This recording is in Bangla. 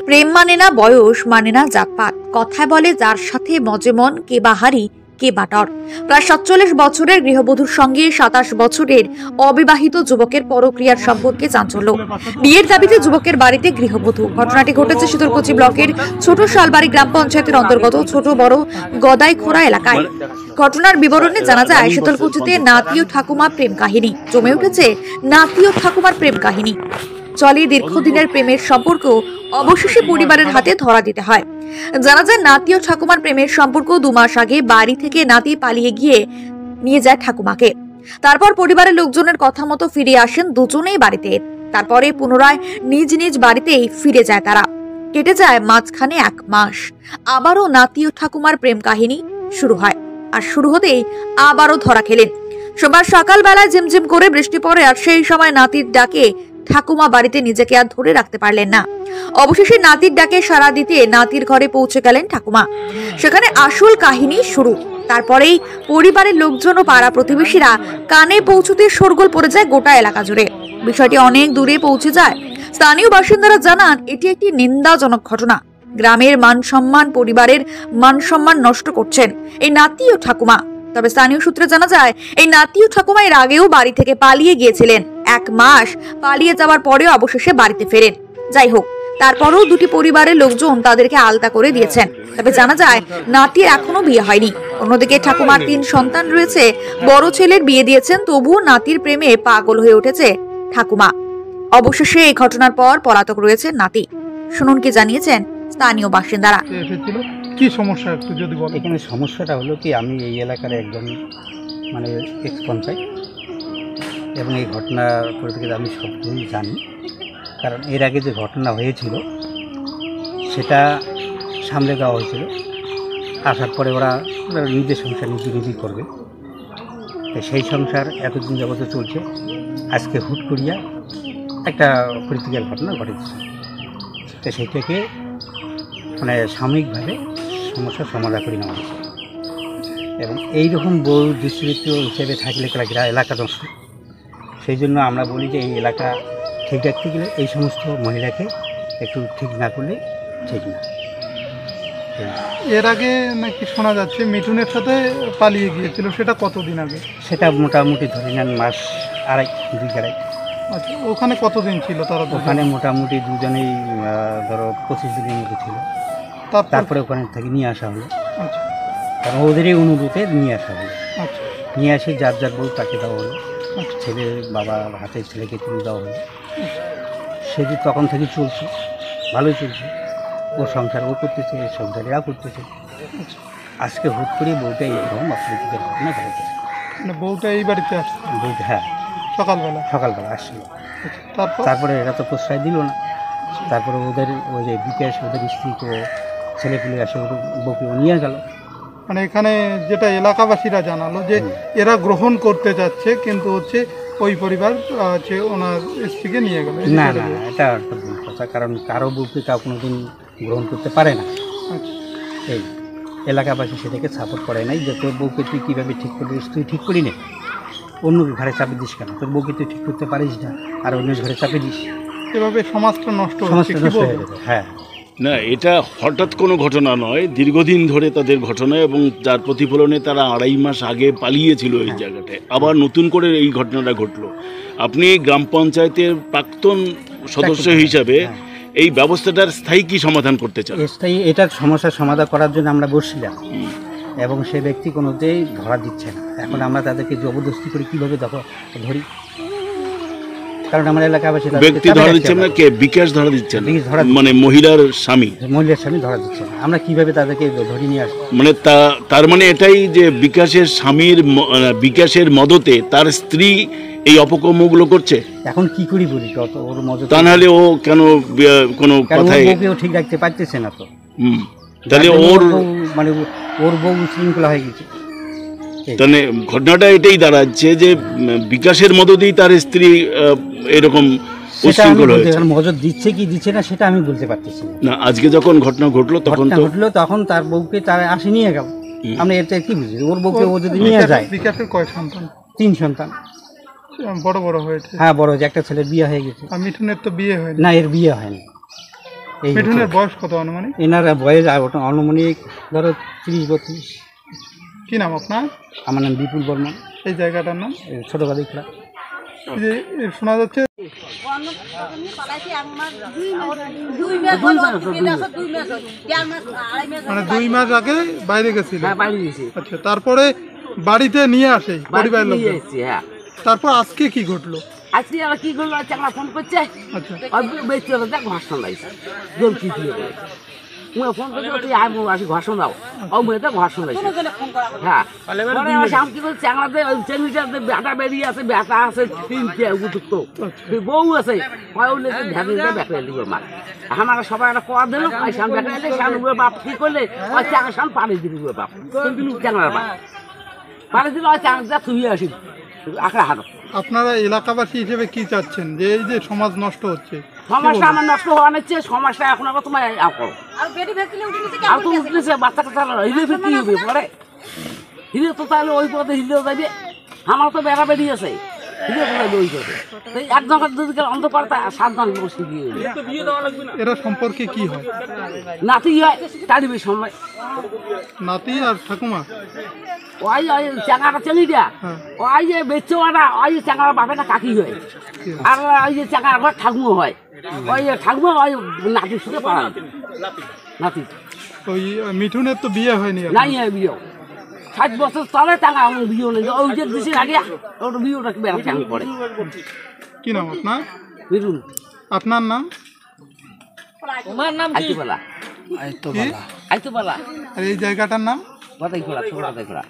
প্রেম মানে না বয়স, মানে না জাতপাত, কথায় বলে যার সাথে মজে মন, কে বাহারি কে বাটর। প্রায় ৪৭ বছরের গৃহবধূর সঙ্গে ২৭ বছরের অবিবাহিত যুবকের পরক্রিয়ার সম্পর্কে চাঞ্চল্য। বিয়ের দাবিতে যুবকের বাড়িতে গৃহবধূ। ঘটনাটি ঘটেছে শীতলকুচি ব্লকের ছোট শালবাড়ি গ্রাম পঞ্চায়েতের অন্তর্গত ছোট বড় গদাইখোড়া এলাকায়। ঘটনার বিবরণে জানা যায়, শীতলকুচিতে নাতি ও ঠাকুমা প্রেম কাহিনী। জমে উঠেছে নাতি ও ঠাকুমার প্রেম কাহিনী। চলে দীর্ঘদিনের প্রেমের সম্পর্ক অবশেষে পরিবারের হাতে ধরা দিতে হয়। জানা যায়, নাতি ও ঠাকুমার প্রেমের সম্পর্ক ২ মাস আগে বাড়ি থেকে নাতি পালিয়ে গিয়ে নিয়ে যায় ঠাকুমাকে। তারপর পরিবারের লোকজনের কথা মতো ফিরে আসেন দুজনেই বাড়িতে। তারপরে পুনরায় নিজ নিজ বাড়িতেই ফিরে যায় তারা। কেটে যায় মাঝখানে ১ মাস। আবারও নাতি ও ঠাকুমার প্রেম কাহিনী শুরু হয়। আর শুরু হতেই আবারও ধরা খেলেন। সোমবার সকালবেলায় ঝিমঝিম করে বৃষ্টি পড়ে, আর সেই সময় নাতির ডাকে ঠাকুমা বাড়িতে নিজেকে আর ধরে রাখতে পারলেন না। অবশেষে নাতির ডাকে সাড়া দিতে নাতির ঘরে পৌঁছে গেলেন ঠাকুমা। সেখানে আসল কাহিনী শুরু। তারপরেই পরিবারের লোকজন ও পাড়া প্রতিবেশীরা কানে পৌঁছতে শোরগোল পড়ে যায় গোটা এলাকা জুড়ে। বিষয়টি অনেক দূরে পৌঁছে যায়। স্থানীয় বাসিন্দারা জানান, এটি একটি নিন্দাজনক ঘটনা। গ্রামের মান সম্মান, পরিবারের মান সম্মান নষ্ট করছেন এই নাতি ও ঠাকুমা। তবে স্থানীয় সূত্রে জানা যায়, এই নাতি ও ঠাকুমা এর আগেও বাড়ি থেকে পালিয়ে গিয়েছিলেন। ১ মাস পালিয়ে যাওয়ার পরেও অবশেষে বাড়িতে ফেরেন। যাই হোক, তারপরেও দুটি পরিবারের লোকজন তাদেরকে আলতা করে দিয়েছেন। তবে জানা যায়, নাতির এখনো বিয়ে হয়নি। অন্যদিকে ঠাকুমার ৩ সন্তান রয়েছে। বড় ছেলের বিয়ে দিয়েছেন, তবুও নাতির প্রেমে পাগল হয়ে উঠেছে ঠাকুমা। অবশেষে এই ঘটনার পর পলাতক রয়েছে নাতি। শুনুন কি জানিয়েছেন স্থানীয় বাসিন্দারা। কি সমস্যা একটু যদি বলেন। এখানে সমস্যাটা হলো কি, আমি এই এলাকার একজন এক্স পঞ্চায়েত, এবং এই ঘটনার পরিপ্রেক্ষিতে আমি সবগুলোই জানি। কারণ এর আগে যে ঘটনা হয়েছিল সেটা সামলে দেওয়া হয়েছিল। আসার পরে ওরা নিজের সংসার নিজেই করবে। তো সেই সংসার এতদিন যাবত চলছে। আজকে হুট করিয়া একটা পরিস্থিতির ঘটনা ঘটেছে। তো সেইটাকে সাময়িকভাবে সমস্যার সমাধান করে নেওয়া হয়েছে। এবং এইরকম বউ দৃষ্টিবৃত্ত হিসেবে থাকলে এলাকা নষ্ট। সেই জন্য আমরা বলি যে এই এলাকা ঠিক রাখতে গেলে এই সমস্ত মহিলাকে একটু ঠিক না করলে ঠিক না। এর আগে নাকি শোনা যাচ্ছে মিঠুনের সাথে পালিয়ে গিয়েছিল, সেটা কতদিন আগে? সেটা মোটামুটি ধরে নেন মাস ২.৫। আচ্ছা, ওখানে কতদিন ছিল তারা? ওখানে মোটামুটি দুজনেই ধরো ২৫ দিনের মতো ছিল। তারপরে ওখানে থেকে নিয়ে আসা হলো। আচ্ছা, কারণ ওদেরই অনুরোধে নিয়ে আসা হলো। আচ্ছা, নিয়ে আসি যার যার বউ তাকে দেওয়া হলো। ছেলে বাবা হাতে ছেলেকে তুলে দেওয়া হলো। সেটি তখন থেকে চলছে, ভালোই চলছে। ও সংসার ও করতেছে, সংসার এরা করতেছে। আজকে হুট করে বউটা এইরকম অপ্রীতিকর ঘটনা ঘটেছে। বউটা এই বাড়িতে আসছে? বউটা হ্যাঁ, সকালবেলা আসছিল। তারপরে এরা তো প্রশ্রয় দিল না। তারপরে ওদের ওই যে বিকাশ, ওদের স্ত্রী তো ছেলেপুলে আসে ওদের বউকে নিয়ে গেল। এখানে যেটা এলাকাবাসীরা জানালো যে এরা গ্রহণ করতে যাচ্ছে, কিন্তু ওই পরিবার ওনার স্ত্রীকে নিয়ে গেল। না, এটা একটা ভুল কথা। কারণ কারো বউকে কেউ কোনোদিন গ্রহণ করতে পারে না। এই এলাকাবাসী সেটাকে সাপোর্ট করে নাই যে তোর বউকে তুই কীভাবে ঠিক করবি, তুই ঠিক করি নে, অন্য ঘরে চাপে দিস কেন? তোর বউকে তুই ঠিক করতে পারিস না, আর অন্য ঘরে চাপে দিস। এভাবে সমাজটা নষ্ট হয়ে যাবে। হ্যাঁ, না, এটা হঠাৎ কোনো ঘটনা নয়, দীর্ঘদিন ধরে তাদের ঘটনা, এবং যার প্রতিফলনে তারা ২.৫ মাস আগে পালিয়েছিল এই জায়গাটায়। আবার নতুন করে এই ঘটনাটা ঘটলো। আপনি গ্রাম পঞ্চায়েতের প্রাক্তন সদস্য হিসাবে এই ব্যবস্থাটার স্থায়ী কি সমাধান করতে চান? স্থায়ী এটার সমস্যার সমাধান করার জন্য আমরা বসছিলাম, এবং সে ব্যক্তি কোনোতেই ধরা দিচ্ছে না। এখন আমরা তাদেরকে জবরদস্তি করে কীভাবে ধরি? কারণ আমার এলাকাবাসী ব্যক্তি ধরা দিচ্ছে না, কে বিকাশ ধরা দিচ্ছে না, মানে মহিলার স্বামী ধরা দিচ্ছে না। আমরা কিভাবে তাদেরকে ধরে নিয়ে আসবো? মানে তার মানে এটাই যে বিকাশের মদতে তার স্ত্রী এই অপকর্মগুলো করছে। এখন কি করি বলি, ওর মদত, তা নাহলে ও কেন কোনো কথাই ঠিক রাখতে পারতেছে না। তো তাহলে ওর বউ শৃঙ্খলা হয়ে গেছে। তাহলে ঘটনাটা এটাই দাঁড়াচ্ছে যে বিকাশের মদতেই তার স্ত্রী এরকম উচ্ছৃঙ্খল হয়েছে। মদত দিচ্ছে কি দিচ্ছে না সেটা আমি বলতে পারতেছি না। আজকে যখন ঘটনা ঘটলো তখন তার বউকে তার আসে নিয়ে গেল। আমরা এটা কি বুঝি? ওর বউকে ও যদি নিয়ে যায়। বিকাশের কয় সন্তান? 3 সন্তান। বড় বড় হয়েছে। হ্যাঁ বড় হয়েছে, একটা ছেলের বিয়ে হয়ে গেছে। আর মিঠুনের তো বিয়ে হয়নি। না, এর বিয়ে হয়নি। এই মিঠুনের বয়স কত অনুমানিক? এনার বয়স অনুমানিক ধরো 30-32। কি নাম আপনার? আমার নাম বিপুল বর্মন। এই জায়গাটার নাম? ছোট বাদিখলা। এই যে শোনা যাচ্ছে মানে 2 মাস আগে বাইরে গেছিল। আচ্ছা, তারপরে বাড়িতে নিয়ে আসে পরিবারের লোক। তারপর আজকে কি ঘটলো? আজকে আর কি করলো, চাকরা ফোন করছে, আচ্ছা, বেচতে দেখ ঘর্ষণ লাগছে, জল কি দিয়ে ফোন করছে, তুই আয় আসি ঘর্ষণ দাও, ও মেয়েতে ঘর্ষণ লাগছে। হ্যাঁ, আমি কি করছি, চাকরাতে ওই চেঙ্গিটাতে ব্যাটা বেরিয়ে আছে, ব্যাটা আছে 3টে উপযুক্ত, বউ আছে, ব্যাটা দিব মা। আমার সবাই একটা কর দিল, বাপ কি করলে ওই চাকরার সামনে পানি দিল, বাপ চাকরার বাপ পানি দিল, ওই চাকরা তুই আসি আঁকড়া হারো। আপনারা এলাকাবাসী হিসেবে কি চাচ্ছেন যে এই যে সমাজ নষ্ট হচ্ছে? সমাজটা আমার নষ্ট হওয়া নিচ্ছে, সমাজটা এখন আবার তোমার করো আর তো উঠলেছে বাচ্চা কাচ্চা হিলে কি হবে পরে, হিলে তো তাহলে ওই পথে হিলেও যাবে, আমার তো বেড়া বেরিয়েছে, হিলে তো যাবে ওই পথে। একজনকার যদি অন্ধ করে তা 7 জন বসে দিয়ে এরা সম্পর্কে কি হয়? নাতি হয় তারিবের সময়, নাতি আর ঠাকুমা। ওই ওই চাঙাটা চেঙ্গিটা, ওই যে বেচোয়াটা, ওই যে চাঙার বাপেটা কাকি হয়, আর ওই যে চাঙার ঘর ঠাকুমা হয়, ওই ঠাকুমা ওই নাতির সাথে পাড়ান নাতি। ওই মিঠুনের তো বিয়ে হয়নি। নাই বিয়ে 60 বছর চলে, টাকা আমার বিয়ে নেই, ওই যে দেশের আগে ওটা বিয়েটা বেড়া চাং করে। কি নাম আপনার? বিরুন। আপনার নাম? আইতোবালা। আইতোবালা। আর এই জায়গাটার নাম? বাতাই খোলা, ছোট বাতাই খোলা।